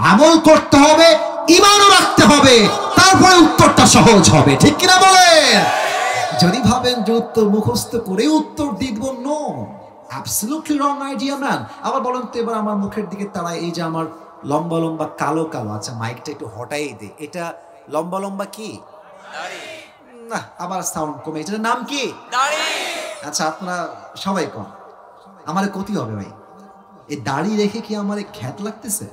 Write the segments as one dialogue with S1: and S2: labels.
S1: আমল করতে হবে, ঈমানও রাখতে হবে, তারপরে উত্তরটা সহজ হবে। ঠিক কিনা বলেন? যদি ভাবেন যে উত্তর মুখস্থ করে উত্তর দিব, no, absolutely wrong idea man. আবার বলেন তো এবার আমার মুখের দিকে তারা, এই যে আমার লম্বা লম্বা কালো কালো, আচ্ছা মাইকটা একটু হটাই দে, এটা লম্বা লম্বা কি? দাড়ি। না, আবার সাউন্ড কমে, এটার নাম কি? দাড়ি। আচ্ছা আপনারা সবাই কম, আমার ক্ষতি হবে ভাই, এই দাড়ি রেখে কি আমার খ্যাত লাগতেছে?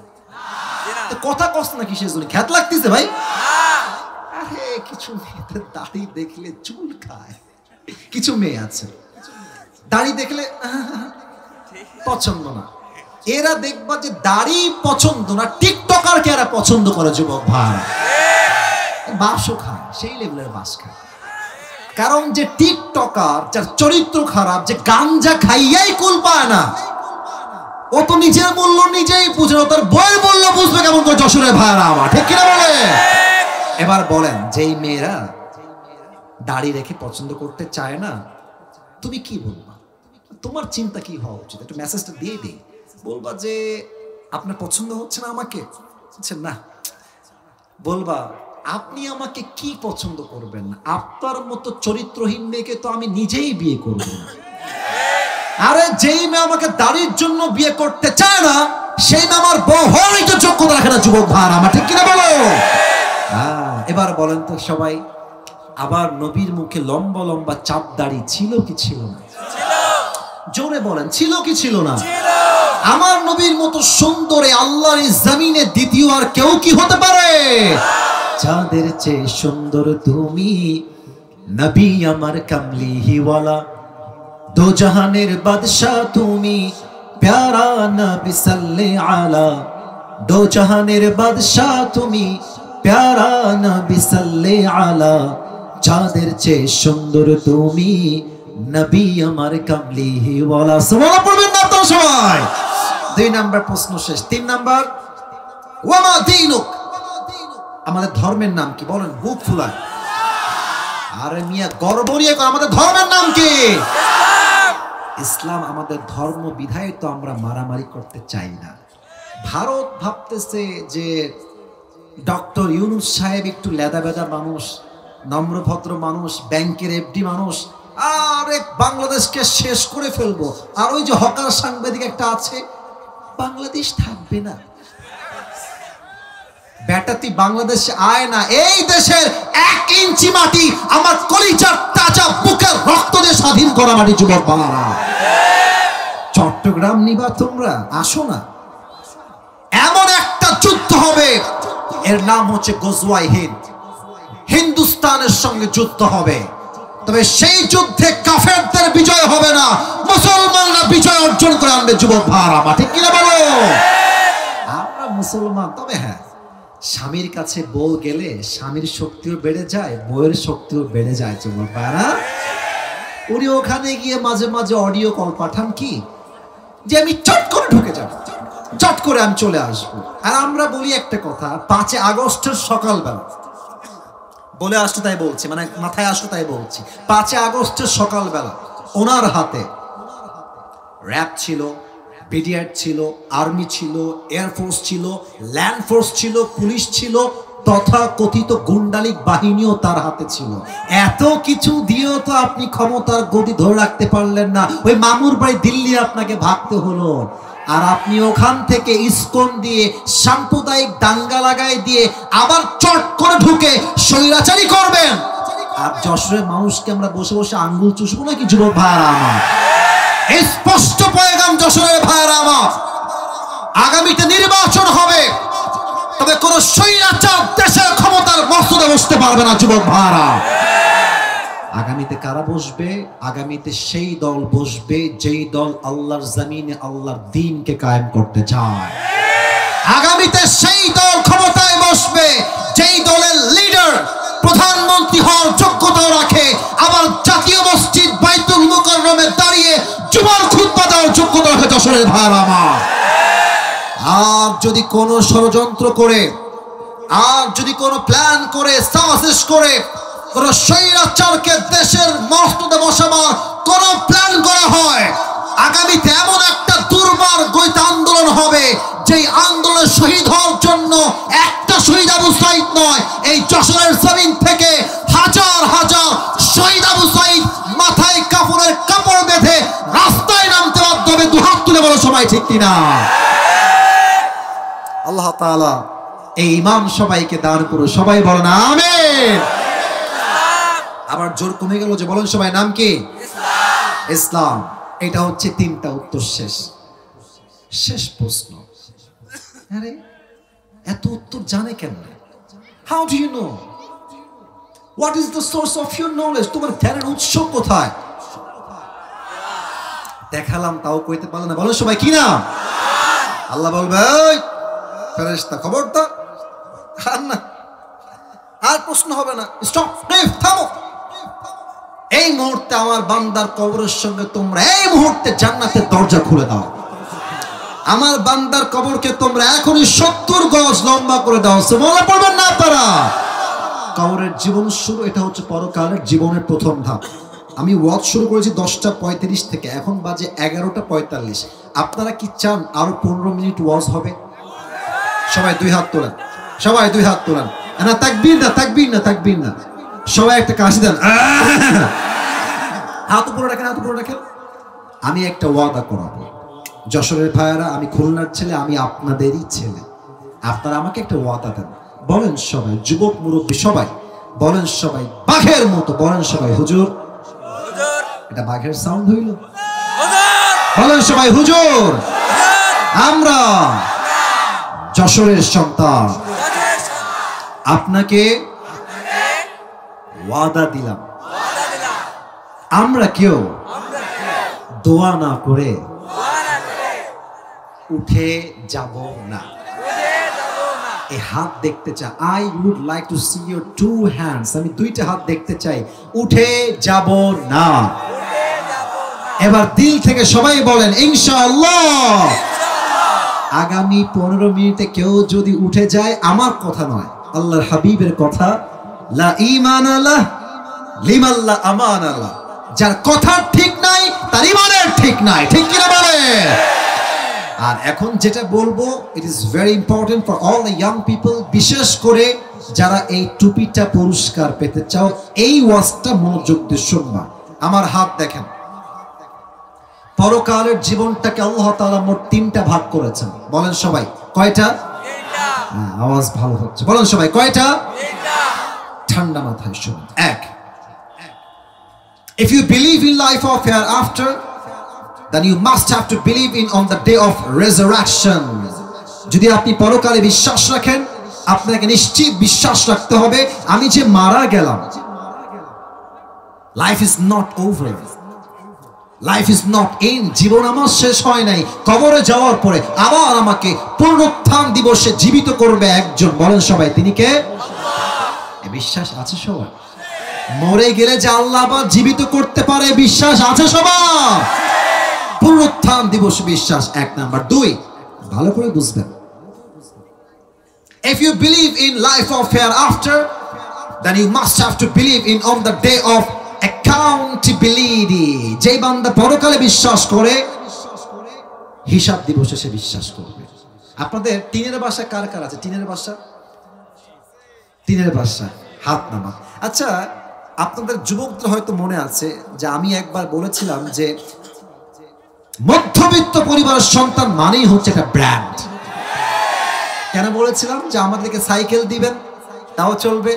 S1: কথা কষ্ট না কিসের জন্য খ্যাত লাগতেছে ভাই? আরে কিছু মেয়েদের দাড়ি দেখলে চুল খায়, কিছু মেয়ে আছে দাড়ি দেখলে পছন্দ না, এরা দেখবা যে দাড়ি পছন্দ না, টিকটকারকে এরা পছন্দ করে। যুবক ভাই, বাসও খায়, সেই লেভেলের বাস খায়। কারণ যে টিকটকার, যার চরিত্র খারাপ, যে গাঞ্জা খাইয়াই কুল পায় না, ও তো নিজের মূল্য নিজেই বুঝে না, তার বইয়ের মূল্য বুঝবে কেমন করে? যশোরের ভাইরা আমার, ঠিক কিনা বলে? এবার বলেন, যেই মেয়েরা দাড়ি রেখে পছন্দ করতে চায় না, তুমি কি বলবা? তোমার চিন্তা কি হওয়া উচিত? একটু মেসেজটা দিয়ে দিই, বলবা যে আপনার পছন্দ হচ্ছে না আমাকে? না, বলবা আপনি আমাকে কি পছন্দ করবেন? আপনার মতো চরিত্রহীন মেয়েকে তো আমি নিজেই বিয়ে করব না। আরে যেই মেয়ে আমাকে দাড়ির জন্য বিয়ে করতে চায় না, সেই মেয়ে আমার বউ হওয়ারই তো যোগ্যতা রাখে না। যুবক ভাই আমার, ঠিক কিনা বলো? এবার বলেন তো সবাই, আবার নবীর মুখে লম্বা লম্বা চাপ দাড়ি ছিল কি ছিল না? জোরে বলেন, ছিল কি ছিল না? আমার নবীর মতো সুন্দরে আল্লাহর জমিনে দ্বিতীয় আর কেউ কি হতে পারে? যাদের চেয়ে সুন্দর তুমি, নবী আমার কামলিওয়ালা, দো জাহানের বাদশাহ তুমি, প্যারা নবী সাল্লে আলা, দো জাহানের বাদশাহ তুমি, প্যারা নবী সাল্লে আলা, যাদের চেয়ে সুন্দর তুমি, নবী আমার কামলিওয়ালা। সুবহানাল্লাহ পড়বেন না তো সবাই? 2 নাম্বার প্রশ্ন শেষ। 3 নাম্বার, ওয়ামা দীনুক, আমাদের ধর্মের নাম কি? বলেন, বুক ফুলায়। আরে মিয়া গর্ব নিয়ে, আমাদের ধর্মের নাম কি? ইসলাম আমাদের ধর্ম, বিধায় তো আমরা মারামারি করতে চাই না। ভারত ভাবতেছে যে ডক্টর ইউনূস সাহেব একটু লেদা বেদা মানুষ, নম্রভদ্র মানুষ, ব্যাংকের এফডি মানুষ, আরে বাংলাদেশকে শেষ করে ফেলবো। আর ওই যে হকার সাংবাদিক একটা আছে, বাংলাদেশ থাকবে না বেটা, তুই বাংলাদেশে আয় না, এই দেশের 1 ইঞ্চি মাটি আমার কলিজার তাজা বুকের রক্ত দিয়ে স্বাধীন করা মাটি। যুবক বাবারা, চট্টগ্রাম নিবা তোমরা, আসো না, এমন একটা যুদ্ধ হবে, এর নাম হচ্ছে গজওয়ায়ে হিন্দ। হিন্দুস্তানের সঙ্গে যুদ্ধ হবে, তবে সেই যুদ্ধে কাফেরদের বিজয় হবে না, মুসলমানরা বিজয় অর্জন করে আনবে। যুবক ভাইরা আমার, ঠিক কিনা বলো? আমরা মুসলমান, তবে হ্যাঁ, স্বামীর কাছে বউ গেলে স্বামীর শক্তিও বেড়ে যায়, বউয়ের শক্তিও বেড়ে যায়। যুবক ভাইরা, উনি ওখানে গিয়ে মাঝে মাঝে অডিও কল পাঠান, কি যে আমি চট করে ঢুকে যাব, চট করে আমি চলে আসবো। আর আমরা বলি একটা কথা, 5 আগস্টের সকালবেলা, বলে আসতো তাই বলছি, মানে মাথায় আসতো তাই বলছি, 5 আগস্টের সকালবেলা ওনার হাতে র্যাব ছিল, বিডিআর ছিল, আর্মি ছিল, এয়ারফোর্স ছিল, ল্যান্ড ফোর্স ছিল, পুলিশ ছিল, তথা কথিত গুন্ডালিক বাহিনীও তার হাতে ছিল। এত কিছু দিয়েও তো আপনি ক্ষমতার গদি ধরে রাখতে পারলেন না, ওই মামুর বাড়ি দিল্লি আপনাকে ভাগতে হলো। আর আপনি ওখান থেকে ইসকন দিয়ে সাম্প্রদায়িক দাঙ্গা লাগাই দিয়ে আবার চট করে ঢুকে স্বৈরাচারী করবেন। আর যশোরের মানুষকে আমরা বসে বসে আঙ্গুল চুষবো নাকি? যুবক ভাইরা আমার, স্পষ্ট পয়গাম যশোরের ভাইরা আমার, আগামীতে নির্বাচন হবে, তবে কোন স্বৈরাচার দেশের ক্ষমতার মসনদে বসতে পারবে না। যুবক ভাইরা, আগামীতে কারা বসবে? আগামীতে সেই দল বসবে যেই দল আল্লাহর জমিনে আল্লাহর দ্বীনকে কায়েম করতে চায়। আগামীতে সেই দল ক্ষমতায় বসবে যেই দলের লিডার প্রধানমন্ত্রী হওয়ার যোগ্যতাও রাখে, আবার জাতীয় মসজিদ বাইতুল মুকাররমে দাঁড়িয়ে জুমার খুতবা দেওয়ার যোগ্যতা রাখে। যশোরের ভাইরা আমার, আর যদি কোনো ষড়যন্ত্র করে, আর যদি কোনো প্ল্যান করে, সাজিশ করে কোন স্বৈরাচারকে দেশের মসনদে বসাবার কোন প্ল্যান করা হয়, আগামীতে এমন একটা দুর্বার গইত আন্দোলন হবে, যেই আন্দোলনে শহীদ হওয়ার জন্য একটা শহীদ আবু সাঈদ নয়, এই যশোরের জমিন থেকে হাজার হাজার শহীদ আবু সাঈদ মাথায় কাপড়ের কাপড় বেঁধে রাস্তায় নামতে বাধ্য হবে। দুহাত তুলে বলো সবাই ঠিক কিনা? আল্লাহ তাআলা এই ইমাম সবাইকে দান করো, সবাই বলেন আমিন। আবার জোর কমে গেল যে বলেন সবাই নাম কি? ইসলাম। এটা হচ্ছে তিনটা উত্তর শেষ। শেষ প্রশ্ন, আরে এত উত্তর জানে কেমনে? How do you know? What is the source of your knowledge? তোমার জ্ঞানের উৎস কোথায়? দেখালাম তাও কইতে পারলে না, বলো সবাই কি না? আল্লাহ বলবে ফেরেশতা খবরদার, আর না, আর প্রশ্ন হবে না, স্টপ, থামো। এই মুহূর্তে আমার বান্দার কবরের সঙ্গে তোমরা এই মুহূর্তে জান্নাতের দরজা খুলে দাও। আমার বান্দার কবরকে তোমরা এখনই 70 গজ লম্বা করে দাও। সুবহানাল্লাহ পড়বেন না আপনারা? কবরের জীবন শুরু, এটা হচ্ছে পরকালের জীবনের প্রথম ধাপ। আমি ওয়াজ শুরু করেছি 10:35 থেকে, এখন বাজে 11:45। আপনারা কি চান আরো 15 মিনিট ওয়াজ হবে? সবাই দুই হাত তোলেন, সবাই দুই হাত তোলেন। না তাকবীর না, তাকবীর না, তাকবীর না, সবাই একটা কাশি দেন। হাত উপরে রাখেন, হাত উপরে রাখেন। আমি একটা ওয়াদা করাবো, যশোরের ভাইয়ারা, আমি খুলনার ছেলে, আমি আপনাদেরই ছেলে, আপনারা আমাকে একটা ওয়াদা দেন। বলেন সবাই, যুবক মুরব্বী সবাই বলেন, সবাই বাঘের মতো বলেন সবাই হুজুর। এটা বাঘের সাউন্ড হইল? বলেন সবাই হুজুর। আমরা যশোরের সন্তান, আপনাকে ওয়াদা দিলাম, আমরা কেউ দোয়া না করে উঠে যাব না। এই হাত দেখতে চাই, I would like to see your 2 hands. আমি দুইটা হাত দেখতে চাই, উঠে যাব না। এবার দিল থেকে সবাই বলেন ইনশাআল্লাহ। আগামী 15 মিনিটে কেউ যদি উঠে যায়, আমার কথা নয়, আল্লাহর হাবিবের কথা, লা ঈমান লাহ লিমান লা আমান লাহ। যার কথা ঠিক নাই তার ঈমানের ঠিক নাই, ঠিক কিনা বলে? আর এখন যেটা বলবো, it is very important for all the young people, বিশেষ করে যারা এই টুপিটা পুরস্কার পেতে চাও, এই ওয়াজটা মনোযোগ দিয়ে শুনবা। আমার হাত দেখেন। পরকালের জীবনটাকে আল্লাহ তাআলা মোট 3টা ভাগ করেছেন। বলেন সবাই কয়টা? 3টা। আওয়াজ ভালো হচ্ছে, বলেন সবাই কয়টা? 3টা। ঠান্ডা মাথায় শুনুন। 1, if you believe in life of hereafter, then you must have to believe in on the day of resurrection. যদি আপনি পরকালে বিশ্বাস রাখেন, আপনাকে নিশ্চিত বিশ্বাস রাখতে হবে আমি যে মারা গেলাম, life is not over, life is not end. জীবন আমার শেষ হয় নাই। কবরে যাওয়ার পরে আবার আমাকে পুনরুত্থান দিবসে জীবিত করবে একজন। বলেন সবাই তিনি কে? আল্লাহ। বিশ্বাস আছে সবার? মরে গেলে যে আল্লাহ আবার জীবিত করতে পারে, বিশ্বাস আছে সবার? পুনরুত্থান দিবস বিশ্বাস 1 নাম্বার। 2, ভালো করে বুঝবেন, if you believe in life of hereafter, then you must have to believe in on the day of accountability. যে বান্দা পরকালে বিশ্বাস করে, হিসাব দিবসে সে বিশ্বাস করবে। আপনাদের টিনের বাসা কার কার আছে? টিনের বাসা, টিনের বাসা হাত নামা। আচ্ছা, আপনাদের যুবকদের হয়তো মনে আছে যে আমি একবার বলেছিলাম যে মধ্যবিত্ত পরিবারের সন্তান মানেই হচ্ছে একটা ব্র্যান্ড। কেন বলেছিলাম? যে আমাদেরকে সাইকেল দিবেন তাও চলবে,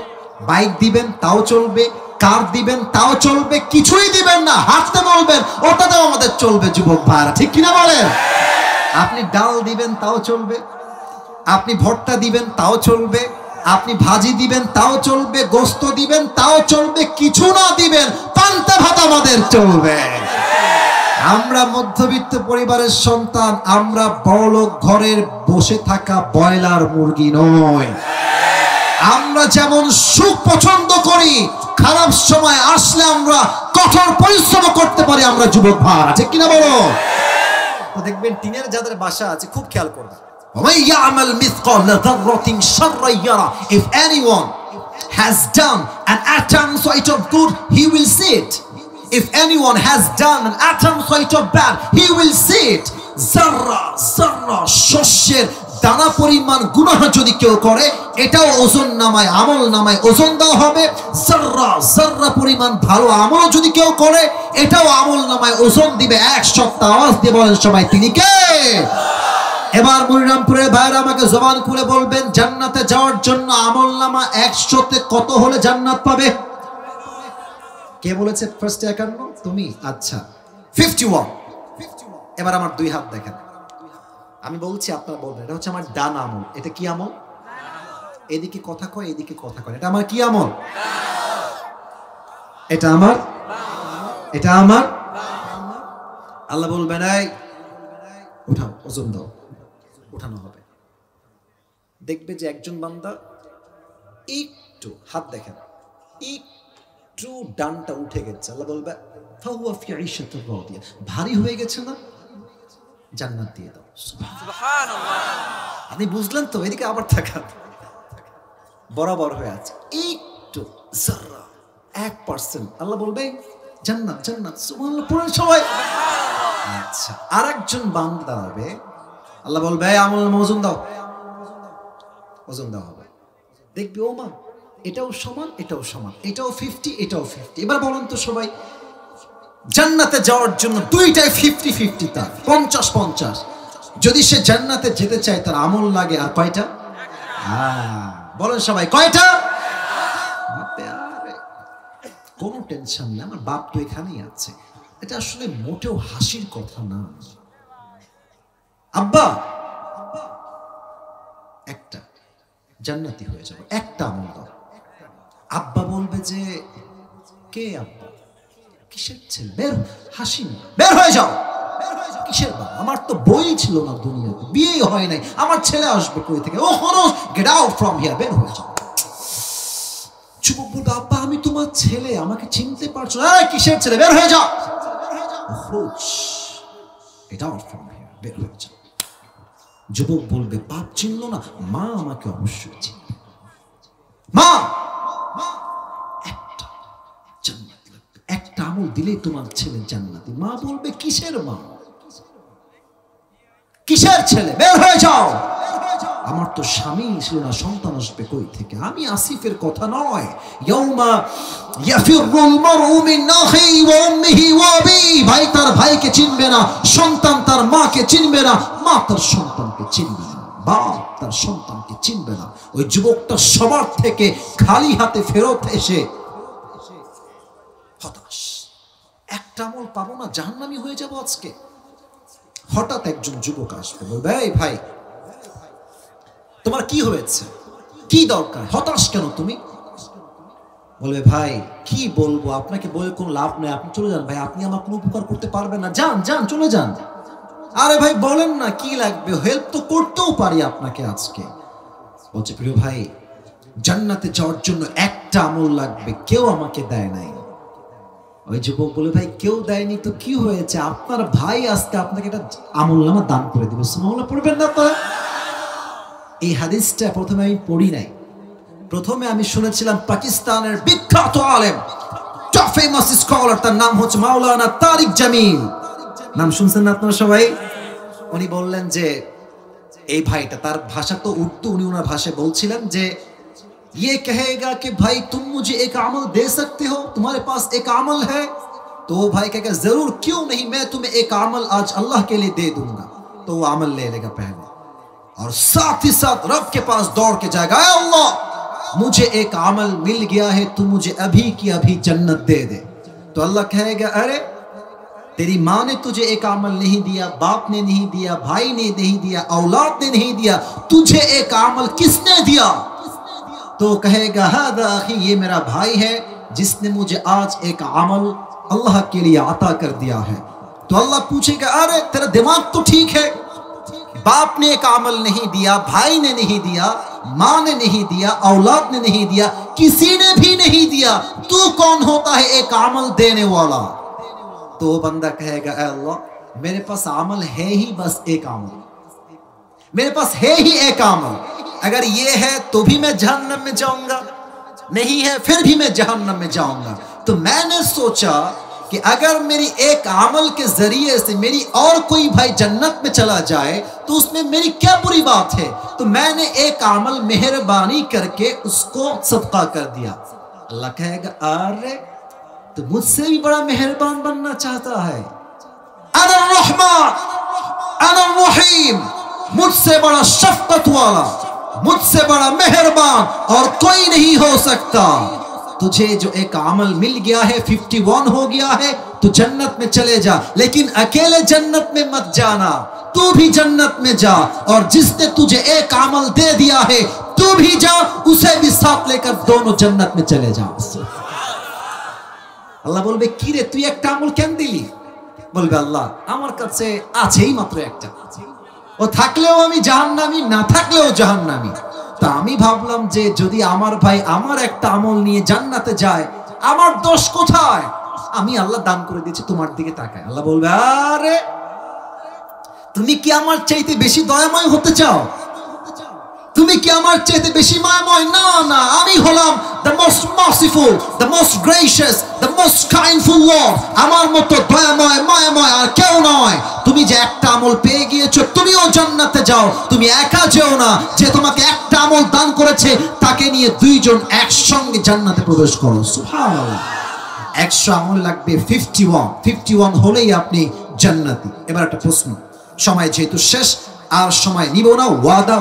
S1: বাইক দিবেন তাও চলবে, কার দিবেন তাও চলবে, কিছুই দিবেন না হাঁটতে বলবেন ওটাতেও আমাদের চলবে। যুবক ভাইরা ঠিক কিনা বলেন? আপনি ডাল দিবেন তাও চলবে, আপনি ভর্তা দিবেন তাও চলবে, আপনি ভাজি দিবেন তাও চলবে, গোস্ত দিবেন তাও চলবে, কিছু না দিবেন পান্তা ভাত আমাদের চলবে। আমরা মধ্যবিত্ত পরিবারের সন্তান, আমরা বড়লোক ঘরের বসে থাকা ব্রয়লার মুরগি নয়। আমরা যেমন সুখ পছন্দ করি, খারাপ সময় আসলে আমরা কঠোর পরিশ্রম করতে পারি আমরা যুবক ভাইরা, ঠিক কিনা বলো? তো দেখবেন টিনের যাদের বাসা আছে খুব খেয়াল করবে, if anyone has done an atom size of good, he will see it. If anyone has done an atom size of bad, he will see it. Zarra zarra শস্যের দানা পরিমাণ গুনাহ যদি কেউ করে এটাও ওজন নামায় আমল নামায় ওজন দেওয়া হবে। যাররা পরিমাণ ভালো আমল যদি কেউ করে এটাও আমল নামায় ওজন দিবে। এক সপ্তাহ আওয়াজ দিয়ে বলেন সবাই তিনি কে? এবার মনিরামপুরের ভাইরা আমাকে জবান খুলে বলবেন জান্নাতে যাওয়ার জন্য আমল নামা 100তে কত হলে জান্নাত পাবে? কে বলেছে ফার্স্টে 51? তুমি। আচ্ছা 51। এবার আমার দুই হাত দেখেন, আমি বলছি আপনারা বলবেন এটা হচ্ছে আমার ডান আমল। এটা কি আমল? এদিকে কথা কয় এদিকে কথা কয়, এটা আমার কি আমল? এটা আমার, এটা আমার। আল্লাহ বলবেন এই উঠাও, ওজন দাও, উঠানো হবে। দেখবে যে একজন বান্দা একটু, হাত দেখেন, একটু ডানটা উঠে গেছে, আল্লাহ বলবে ফাহুয়া ফি আইশাতির রাদিয়া, ভারী হয়ে গেছে না, জান্নাত দিয়ে দাও। সুবহানাল্লাহ। আপনি বুঝলেন তো? এদিকে আবার তাকান, বরাবর হয়ে আছে একটু, যারা 1%, আল্লাহ বলবে জান্নাত জান্নাত। সুবহানাল্লাহ পড়েন সবাই। আচ্ছা আরেকজন বান্দা দাঁড়াবে, আল্লাহ বলবে আমল নামা ওজন দাও, ওজন দেওয়া হবে। দেখবে ও মা এটাও সমান এটাও সমান, এটাও 50 এটাও 50। এবার বলুন তো সবাই, জান্নাতে যাওয়ার জন্য দুইটাই 50-50, তার 50-50। যদি সে জান্নাতে যেতে চায় তার আমল লাগে আর কয়টা? বলেন সবাই কয়টা? কোনো টেনশন নেই, আমার বাপ তো এখানেই আছে। এটা আসলে মোটেও হাসির কথা না। আব্বা একটা জান্নাতি হয়ে যাবে, একটা আমল দাও। আব্বা বলবে যে কে আব্বা, কিসের ছেলে, বের হাসি না, বের হয়ে যাও। কিসের বাবা, আমার তো বই ছিল না দুনিয়াতে, বিয়ে হয় নাই, আমার ছেলে আসবে কই থেকে? ও হরস, গেট আউট ফ্রম হিয়ার, বের হয়ে যাও। যুবক বলবে আব্বা আমি তোমার ছেলে, আমাকে চিনতে পারছো না? কিসের ছেলে, বের হয়ে যাও। গেট আউট ফ্রম হিয়ার, বের হয়ে যাও। যুবক বলবে বাপ চিনলো না, মা আমাকে অবশ্যই চিনবে। মা একটা জান্নাত লাগবে, একটা আমল দিলেই তোমার ছেলে জান্নাতি। মা বলবে কিসের মা, কিসের ছেলে, বের হয়ে যাও। আমার তো স্বামী ছিল না, সন্তান আসবে কই থেকে? আমি আসিফের কথা নয়, ইয়াউমা ইয়াফিরুল মারউ মিন আখি ওয়া উম্মিহি ওয়া আবিহি। ভাই তার ভাইকে চিনবে না, সন্তান তার মাকে চিনবে না, মা তার সন্তানকে চিনবে না, বাপ তার সন্তানকে চিনবে না। ওই যুবকটা সবার থেকে খালি হাতে ফেরত এসে হতাশ, একটা আমল পাবো না, জাহান্নামী হয়ে যাবো আজকে। হঠাৎ একজন যুবক আসবে, বলবে এই ভাই তোমার কি হয়েছে, কি দরকার, হতাশ কেন তুমি? বলবে ভাই কি বলবো, আপনাকে বলে কোনো লাভ নেই, আপনি চলে যান ভাই, আপনি আমার কোনো উপকার করতে পারবেন না, যান যান চলে যান। আরে ভাই বলেন না কি লাগবে, হেল্প তো করতেও পারি আপনাকে আজকে। বলছে প্রিয় ভাই জান্নাতে যাওয়ার জন্য একটা আমল লাগবে, কেউ আমাকে দেয় নাই। ওই যুবক বলে ভাই কেউ দেয়নি তো কি হয়েছে, আপনার ভাই আজকে আপনাকে একটা আমলনামা দান করে দিবে। সুবহানাল্লাহ পড়বেন না আপনারা? এই হাদিসটা প্রথমে আমি পড়ি নাই, প্রথমে আমি শুনেছিলাম পাকিস্তানের বিখ্যাত আলেম, টপ ফেমাস স্কলার, তার নাম হচ্ছে মাওলানা তারিক জামিল। নাম শুনছেন না আপনারা সবাই? উনি বললেন যে এই ভাইটা, তার ভাষা তো উর্দু, উনি ওনার ভাষায় বলছিলেন যে ये कहेगा कि भाई तुम मुझे एक अमल दे सकते हो, तुम्हारे पास एक अमल है? तो वो भाई कहेगा जरूर, क्यों नहीं, मैं तुम्हें एक अमल आज अल्लाह के लिए दे दूंगा। तो वो अमल ले लेगा पहले और साथ ही साथ रब के पास दौड़ के जाएगा, अल्लाह मुझे एक अमल मिल गया है, तू मुझे अभी की अभी जन्नत दे दे। तो अल्लाह कहेगा अरे तेरी माँ ने तुझे एक अमल नहीं दिया, बाप ने नहीं दिया, भाई ने नहीं दिया, औलाद ने नहीं दिया, तुझे एक अमल किसने दिया? तो कहेगा हादा अखी, ये मेरा भाई है जिसने मुझे आज एक अमल अल्लाह के लिए अता कर दिया है। तो अल्लाह पूछेगा अरे तेरा दिमाग तो ठीक है, बाप ने एक अमल नहीं दिया, भाई ने नहीं दिया, माँ ने नहीं दिया, औलाद ने नहीं दिया, किसी ने भी नहीं दिया, तू कौन होता है एक अमल देने वाला? तो बंदा कहेगा अल्लाह मेरे पास अमल है ही बस एक अमल, मेरे पास है ही एक अमल, अगर ये है तो भी मैं जहन्नम में जाऊंगा, नहीं है फिर भी मैं जहन्नम में जाऊंगा। तो मैंने सोचा कि अगर मेरी एक अमल के जरिए से मेरी और कोई भाई जन्नत में चला जाए तो उसमें मेरी क्या बुरी बात है। तो मैंने एक अमल मेहरबानी करके उसको सदका कर दिया। अल्लाह कहेगा अरे तो मुझसे भी बड़ा मेहरबान बनना चाहता है। अनर रहमान अनर रहीम, मुझसे बड़ा शफकत वाला, मुझसे बड़ा मेहरबान और कोई नहीं हो सकता। तुझे जो एक अमल मिल गया है 51 हो गया है, तू जन्नत में चले जा, लेकिन अकेले जन्नत में मत जाना, तू भी जन्नत में जा। और जिसने तुझे एक अमल दे दिया है तू भी जा, उसे भी साथ लेकर दोनों जन्नत में चले जा। আল্লাহ বলবে কি রে তুই একটা আমল কেন দিলি? বলবে আল্লাহ আমার কাছে আছেই মাত্র একটা, ও থাকলেও আমি জাহান্নামী, না থাকলেও জাহান্নামী। তা আমি ভাবলাম যে যদি আমার ভাই আমার একটা আমল নিয়ে জান্নাতে যায়, আমার দোষ কোথায়? আমি আল্লাহ দান করে দিয়েছি, তোমার দিকে তাকায়। আল্লাহ বলবে আরে তুমি কি আমার চাইতে বেশি দয়াময় হতে চাও? তুমি কি আমার চাইতে বেশি মায়াময়? না না, আমি হলাম the most merciful, the most gracious, the most kindful Lord। আমার মতো দয়াময় মায়াময় আর কেউ নয়। তুমি যে একটা আমল পেয়ে গিয়েছো, তুমিও জান্নাতে যাও, তুমি একা যেও না। যে তোমাকে একটা আমল দান করেছে তাকে নিয়ে দুইজন একসঙ্গে জান্নাতে প্রবেশ করো। সুবহানাল্লাহ। 100 আমল লাগবে 51 হলেই আপনি জান্নাতি। এবার একটা প্রশ্ন, সময় যেহেতু শেষ আর সময় নিব না,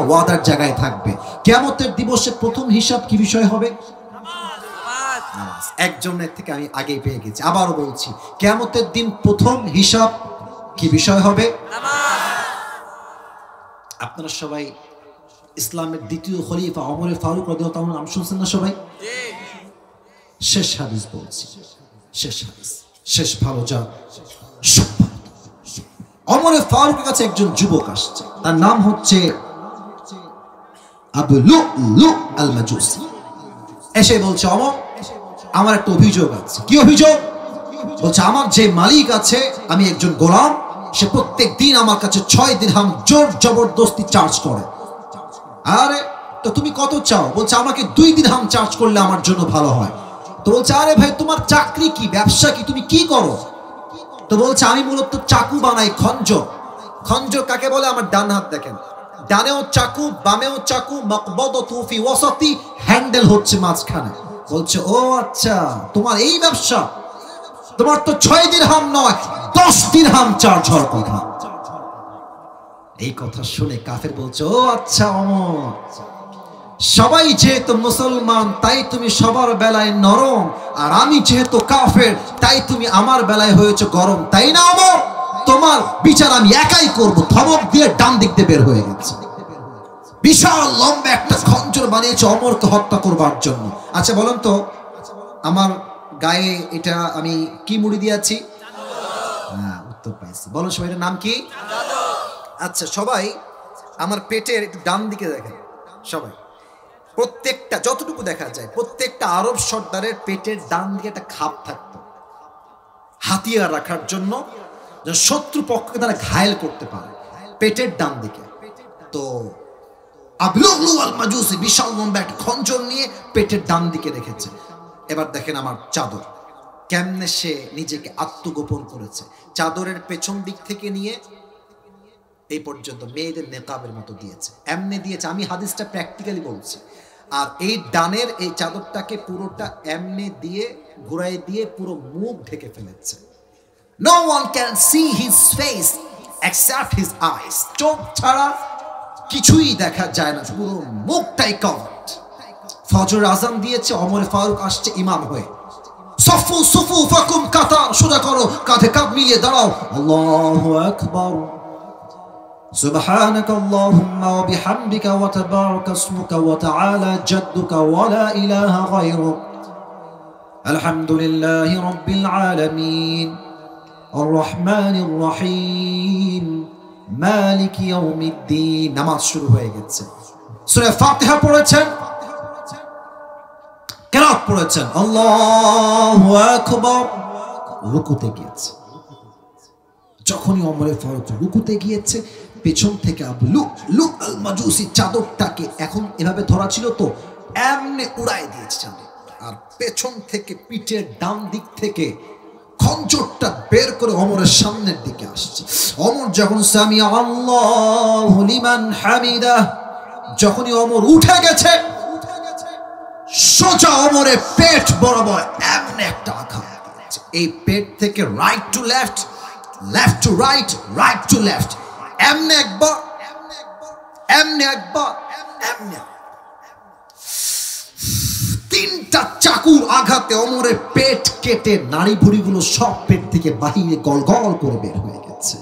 S1: ওয়াদার জায়গায় থাকবে। কিয়ামতের দিবসে প্রথম হিসাব কি বিষয় হবে? নামাজ। একজনের থেকে আমি আগেই পেয়ে গেছি, আবারও বলছি, কিয়ামতের দিন প্রথম হিসাব কি বিষয় হবে? নামাজ। আপনারা সবাই ইসলামের দ্বিতীয় খলিফা ওমর ফারুক রাদিয়াল্লাহু তাআলার নাম শুনছেন না সবাই? শেষ হাদিস বলছি, শেষ হাদিস, শেষ ভালো যা। ওমর ফারুকের কাছে একজন যুবক আসছে, তার নাম হচ্ছে আবু লু'লু আল মাজুসি। এসে বলছে ওমর আমার একটা অভিযোগ আছে। কি অভিযোগ? বলছে আমার যে মালিক আছে, আমি একজন গোলাম, সে প্রত্যেক দিন আমার কাছে 6 দিরহাম জোর জবরদস্তি চার্জ করে। আরে তো তুমি কত চাও? বলছে আমাকে 2 দিরহাম চার্জ করলে আমার জন্য ভালো হয়। তো বলছে আরে ভাই তোমার চাকরি কি, ব্যবসা কি, তুমি কি করো? তো বলছে আমি মূলত চাকু বানাই, খঞ্জর। খঞ্জর কাকে বলে? আমার ডান হাত দেখেন, ডানেও চাকু বামেও চাকু, মাকবাদাতু ফি ওয়াসাতি, হ্যান্ডেল হচ্ছে মাঝখানে। বলছে ও আচ্ছা তোমার এই ব্যবসা, তোমার তো 6 দিরহাম নয় 10 দিরহাম চার্জ হওয়ার কথা। এই কথা শুনে কাফের বলছে ও আচ্ছা ওমর, সবাই যেহেতু মুসলমান তাই তুমি সবার বেলায় নরম, আর আমি যেহেতু কাফের তাই তুমি আমার বেলায় হয়েছে গরম, তাই না ওমর? তোমার বিচার আমি একাই করব। ধমক দিয়ে ডান দিক দিয়ে বের হয়ে গেছে। বিশাল লম্বা একটা খঞ্জর বানিয়েছে ওমরকে হত্যা করবার জন্য। আচ্ছা বলুন তো আমার গায়ে এটা আমি কি মুড়ি দিয়েছি? হ্যাঁ উত্তর পাইছি। বলুন সবাই এটার নাম কি? আচ্ছা সবাই আমার পেটের একটু ডান দিকে দেখেন, সবাই প্রত্যেকটা যতটুকু দেখা যায় প্রত্যেকটা আরব সর্দারের পেটের ডান দিকে একটা খাপ থাকতো হাতিয়ার রাখার জন্য, যেন শত্রু পক্ষকে তারা ঘায়েল করতে পারে, পেটের ডান দিকে। তো আবু লু'লু আল মাজুসি বিশাল লম্বা একটা খঞ্জর নিয়ে পেটের ডান দিকে রেখেছে। এবার দেখেন আমার চাদর কেমনে সে নিজেকে আত্মগোপন করেছে। চাদরের পেছন দিক থেকে নিয়ে এই পর্যন্ত মেয়েদের নেকাবের মতো দিয়েছে, এমনি দিয়েছে। আমি হাদিসটা প্র্যাকটিক্যালি বলছি। আর এই ডানের এই চাদরটাকে পুরোটা এমনি দিয়ে ঘুরাই দিয়ে পুরো মুখ ঢেকে ফেলেছে। No one can see his face except his eyes। চোখ ছাড়া কিছুই দেখা যায় না, পুরো মুখটাই কভার্ড। ফজর আযান দিয়েছে, ওমর ফারুক আসছে ইমাম হয়ে। সফু সুফুফাকুম, কাতার সোজা করো, কাঁধে কাঁধ মিলিয়ে দাঁড়াও। আল্লাহু আকবার। سبحانك اللهم وبحمدك وتبارك اسمك وتعالى جدك ولا إله غيرك الحمد لله رب العالمين الرحمن الرحيم مالك يوم الدين। নামাজ শুরু হয়ে গেছে। সূরা ফাতিহা পড়েছেন, কিরাত পড়েছেন, আল্লাহু আকবার, রুকুতে গিয়েছে। যখনই ওমর ফারুক রুকুতে গিয়েছে, পেছন থেকে আবু লু'লু আল মাজুসি চাদরটাকে এখন এভাবে ধরা ছিল তো এমনি উড়াই দিয়েছে চাদর, আর পেছন থেকে পিঠের ডান দিক থেকে খঞ্জরটা বের করে ওমরের সামনের দিকে আসছে। ওমর যখন সামিয়া আল্লাহু লিমান হামিদা, যখনই ওমর উঠে গেছে, সোজা ওমরের পেট বরাবর এমন একটা আঘাত দিয়েছে। এই পেট থেকে right to left, left to right, right to left, এমনি একবার, এমনি একবার, এমনি। তিনটা চাকুর আঘাতে ওমরের পেট কেটে নাড়ি ভুড়িগুলো সব পেট থেকে বাহিরে গল গল করে বের হয়ে গেছে।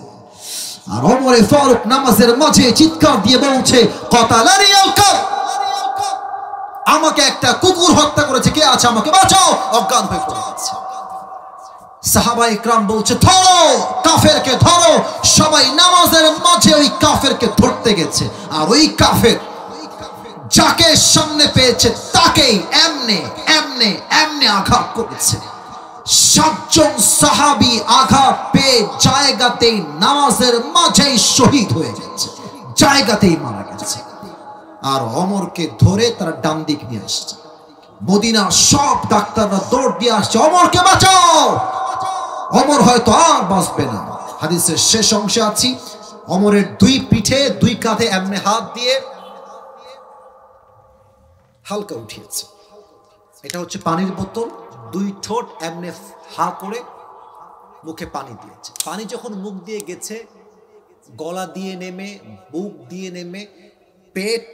S1: আর ওমরে ফারুক নামাজের মাঝে চিৎকার দিয়ে বলছে, কাতালানি আল কাফ, আমাকে একটা কুকুর হত্যা করেছে, কে আছে আমাকে বাঁচাও। অজ্ঞান হয়ে পড়ে গেছে। সাহাবা ইকরাম বলছে, ধরো কাফেরকে ধরো। সবাই নামাজের মাঝে ওই কাফেরকে ধরতে গেছে। আর ওই কাফের যাকে সামনে পেয়েছে তাকেই এমনে এমনে এমনে আঘাত করেছে। 7 জন সাহাবী আঘাত পেয়ে জায়গাতেই নামাজের মাঝেই শহীদ হয়ে গেছে, জায়গাতেই মারা গেছে। আর ওমরকে ধরে তারা ডান দিক নিয়ে আসছে। মদিনার সব ডাক্তাররা দৌড় দিয়ে আসছে, ওমরকে বাঁচাও, ওমর হয়তো আর বাঁচবে না। হাদিসের শেষ অংশে আছি, ওমরের 2 পিঠে 2 কাঁধে এমনে হাত দিয়ে হালকা উঠিয়েছে। এটা হচ্ছে পানির বোতল, 2 ঠোঁট এমনে হা করে মুখে পানি দিয়েছে। পানি যখন মুখ দিয়ে গেছে, গলা দিয়ে নেমে, বুক দিয়ে নেমে, পেট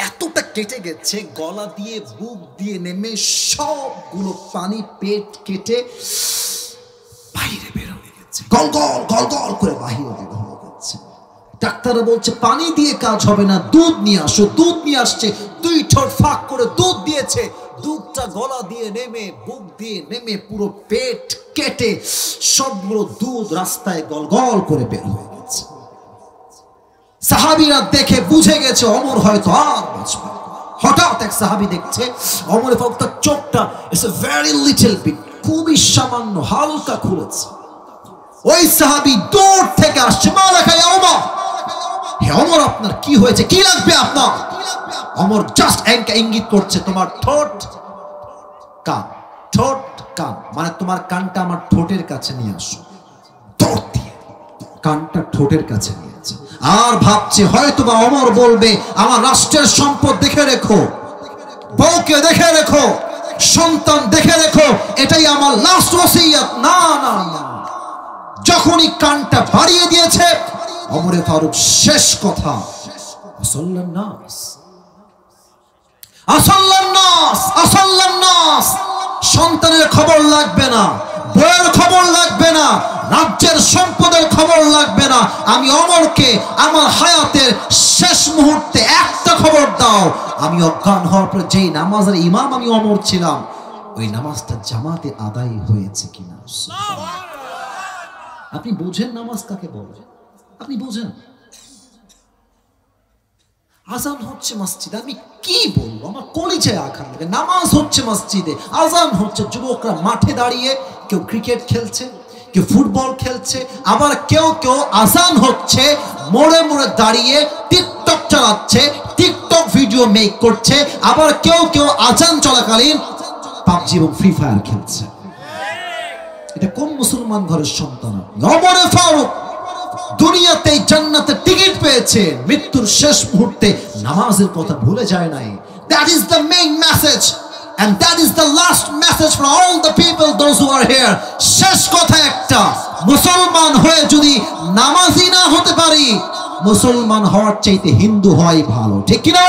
S1: এতটা কেটে গেছে, গলা দিয়ে বুক দিয়ে নেমে সবগুলো পানি পেট কেটে বাইরে বের হয়ে গেছে, গল গল গল গল করে বাইরে বের হয়ে গেছে। ডাক্তাররা বলছে পানি দিয়ে কাজ হবে না, দুধ নিয়ে আসো। দুধ নিয়ে আসছে, 2 ঠোঁট ফাঁক করে দুধ দিয়েছে। দুধটা গলা দিয়ে নেমে, বুক দিয়ে নেমে, পুরো পেট কেটে সবগুলো দুধ রাস্তায় গল গল করে বের হয়ে গেছে। সাহাবীরা দেখে বুঝে গেছে ওমর হয়তো আর বাঁচবে। হঠাৎ এক সাহাবী দেখছে ওমরের ফারুকের চোখটা it's a very little bit, খুবই সামান্য হালকা খুলেছে। ওই সাহাবী দূর থেকে আসছে, মালাকা ইয়া ওমর, হে ওমর আপনার কি হয়েছে, কি লাগবে আপনার? ওমর জাস্ট ইঙ্গিত করছে, তোমার ঠোঁট কান, ঠোঁট কান, মানে তোমার কানটা আমার ঠোঁটের কাছে নিয়ে আসো। দৌড় দিয়ে কানটা ঠোঁটের কাছে নিয়েছে। আর ভাবছে হয়তোবা ওমর বলবে আমার রাষ্ট্রের সম্পদ দেখে রেখো, বউকে দেখে রেখো, সন্তান দেখে রেখো, এটাই আমার লাস্ট ওসিয়ত। না না না, যখনই কানটা বাড়িয়ে দিয়েছে ওমরে ফারুক শেষ কথা, আসাল্লান নাস, আসাল্লান নাস, আসাল্লান নাস। সন্তানের খবর লাগবে না, বউয়ের খবর লাগবে না, রাজ্যের সম্পদের খবর লাগবে না। আমি ওমরকে আমার হায়াতের শেষ মুহূর্তে একটা খবর দাও, আমি অজ্ঞান হওয়ার পর যেই নামাজের ইমাম আমি ওমর ছিলাম, ওই নামাজটা জামাতে আদায় হয়েছে কিনা। আপনি বুঝেন নামাজ কাকে বলে? আপনি বুঝেন? আজান হচ্ছে মসজিদে, আমি কি বলবো, আমার কলিজায় আঘাত লাগে। নামাজ হচ্ছে মসজিদে, আজান হচ্ছে, যুবকরা মাঠে দাঁড়িয়ে কেউ ক্রিকেট খেলছে, কেউ ফুটবল খেলছে, আবার কেউ কেউ আজান হচ্ছে মোড়ে মোড়ে দাঁড়িয়ে টিকটক চালাচ্ছে, টিকটক ভিডিও মেক করছে, আবার কেউ কেউ আজান চলাকালীন পাবজি এবং ফ্রি ফায়ার খেলছে। এটা কোন মুসলমান ঘরের সন্তান? ওমর ফারুক দুনিয়াতে জান্নাতে টিকিট পেয়েছে, মৃত্যুর শেষ মুহূর্তে নামাজের কথা ভুলে যায় নাই। That is the main message and that is the last message for all the people those who are here. শেষ কথা একটা, মুসলমান হয়ে যদি নামাজি না হতে পারি, মুসলমান হওয়ার চাইতে হিন্দু হওয়াই ভালো, ঠিক কি না?